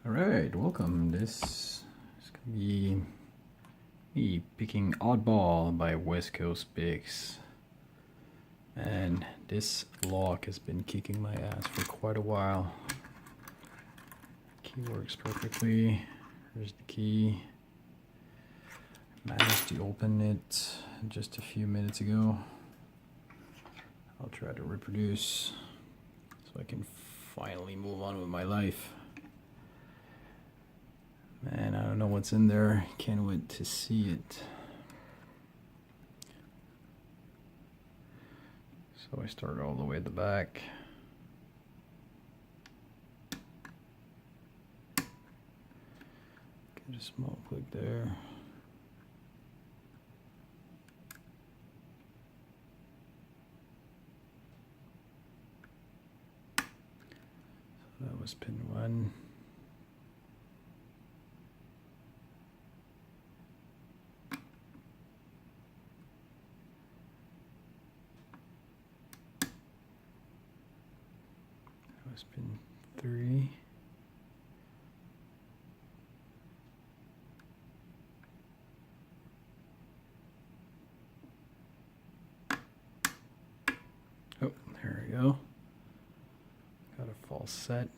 Alright, welcome. This is going to be me picking Oddball by West Coast Picks. And this lock has been kicking my ass for quite a while. Key works perfectly. Here's the key. Managed to open it just a few minutes ago. I'll try to reproduce so I can finally move on with my life. Man, I don't know what's in there. Can't wait to see it. So I start all the way at the back. Get a small click there. So that was pin 1. That was pin 3. Oh, there we go. Got a false set.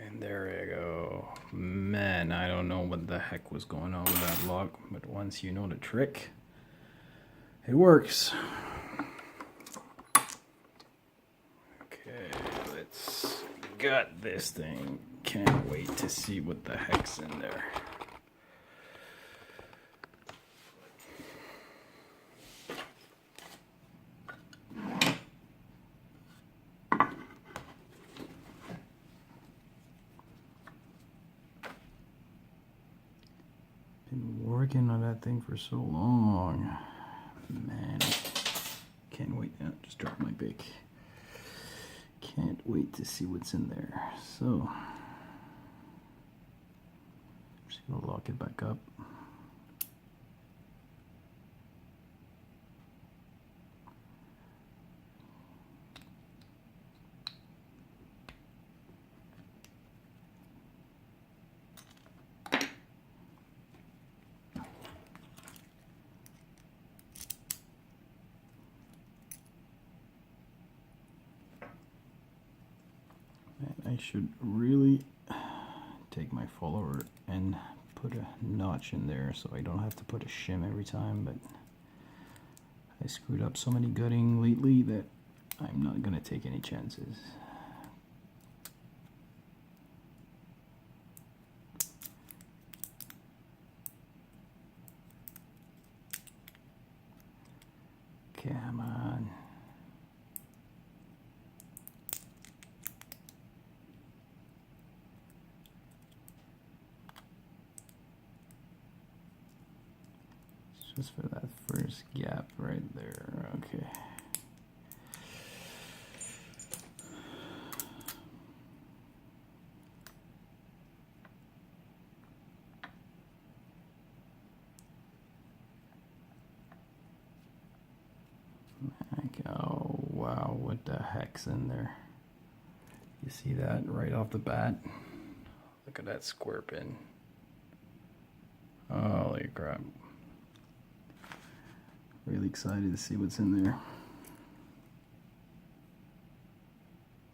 And there we go. Man, I don't know what the heck was going on with that lock, but once you know the trick, it works. Okay, let's gut this thing. Can't wait to see what the heck's in there. Been working on that thing for so long. Man, can't wait. Oh, just dropped my pick. Can't wait to see what's in there. So, I'm just gonna lock it back up. I should really take my follower and put a notch in there so I don't have to put a shim every time, but I screwed up so many gutting lately that I'm not gonna take any chances. Come on. Just for that first gap right there. Okay. Oh wow, what the heck's in there? You see that right off the bat? Look at that square pin. Holy crap. Really excited to see what's in there.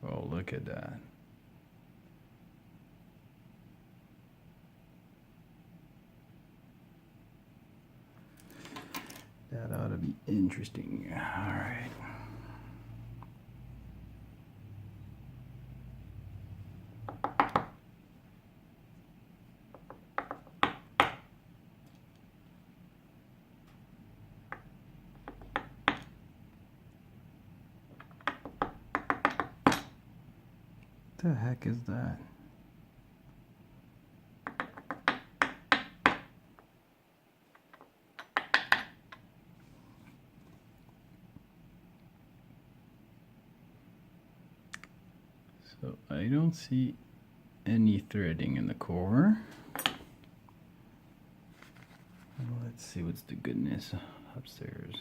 Oh, look at that. That ought to be interesting. All right. What the heck is that? So I don't see any threading in the core. Let's see what's the goodness upstairs.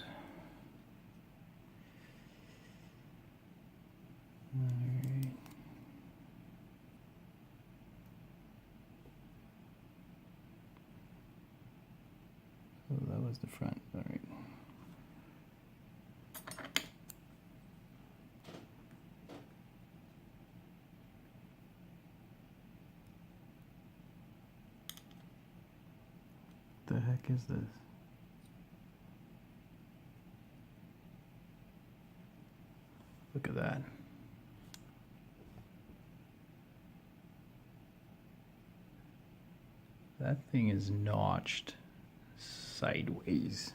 the front? All right. The heck is this? Look at that. That thing is notched sideways.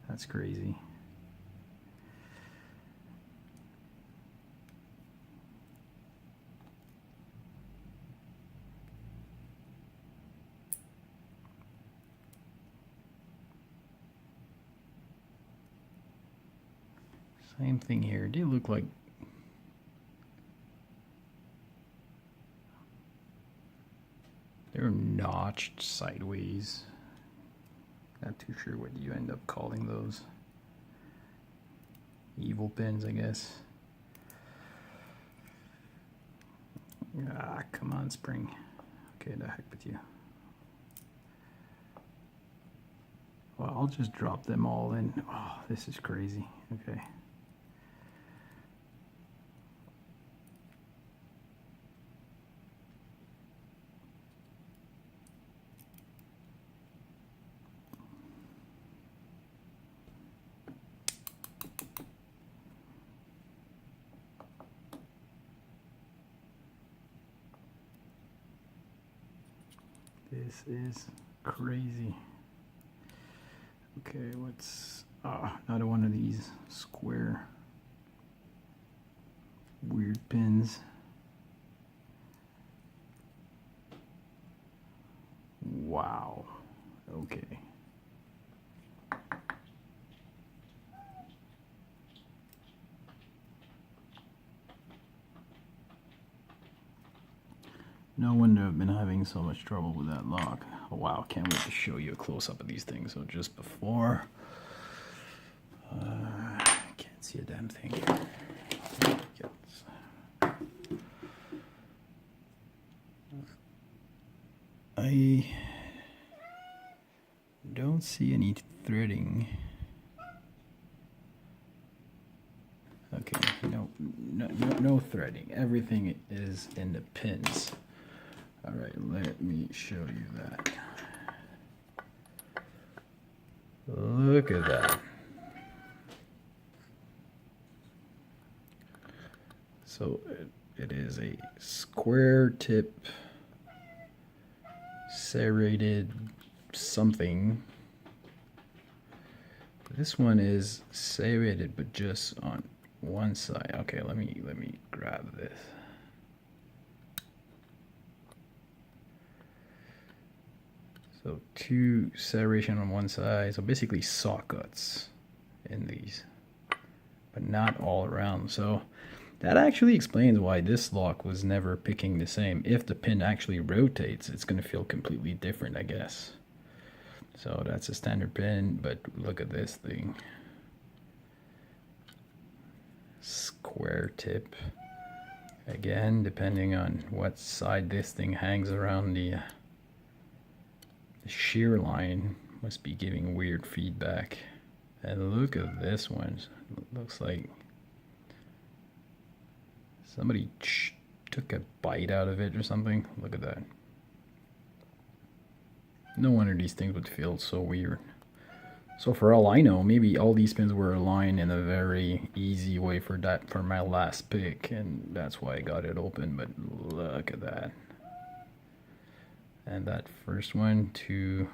That's crazy. Same thing here. They look like they're notched sideways. Not too sure what you end up calling those. Evil pins, I guess. Ah, come on, spring. Okay, the heck with you. Well, I'll just drop them all in. Oh, this is crazy. Okay. This is crazy. Okay, what's another one of these square weird pins. Wow. Okay. No wonder I've been having so much trouble with that lock. Oh, wow, can't wait to show you a close-up of these things. So just before, I can't see a damn thing. I don't see any threading. Okay, no threading. Everything is in the pins. All right, let me show you that. Look at that. So it is a square tip serrated something. This one is serrated but just on one side. Okay, let me grab this. So two serration on one side, so basically saw cuts in these, but not all around. So that actually explains why this lock was never picking the same. If the pin actually rotates, it's going to feel completely different, I guess. So that's a standard pin, but look at this thing. Square tip. Again, depending on what side this thing hangs around, the shear line must be giving weird feedback. And look at this one. It looks like somebody took a bite out of it or something. Look at that. No wonder these things would feel so weird. So for all I know, maybe all these pins were aligned in a very easy way for my last pick, and that's why I got it open. But look at that. And that first one, two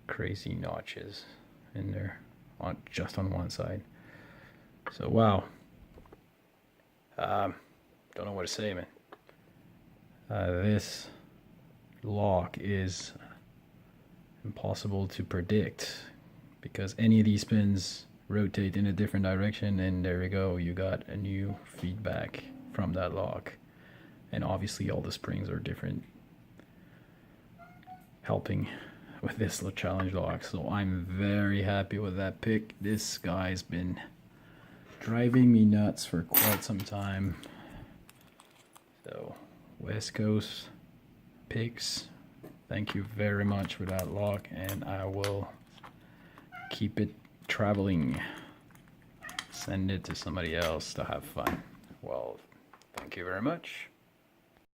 crazy notches in there on just on one side. So wow. Don't know what to say, man. This lock is impossible to predict because any of these pins rotate in a different direction, and there we go, you got a new feedback from that lock. And obviously all the springs are different, helping with this little challenge lock. So I'm very happy with that pick. This guy's been driving me nuts for quite some time. So West Coast picks Thank you very much for that lock, and I will keep it traveling. Send it to somebody else to have fun. Well, thank you very much.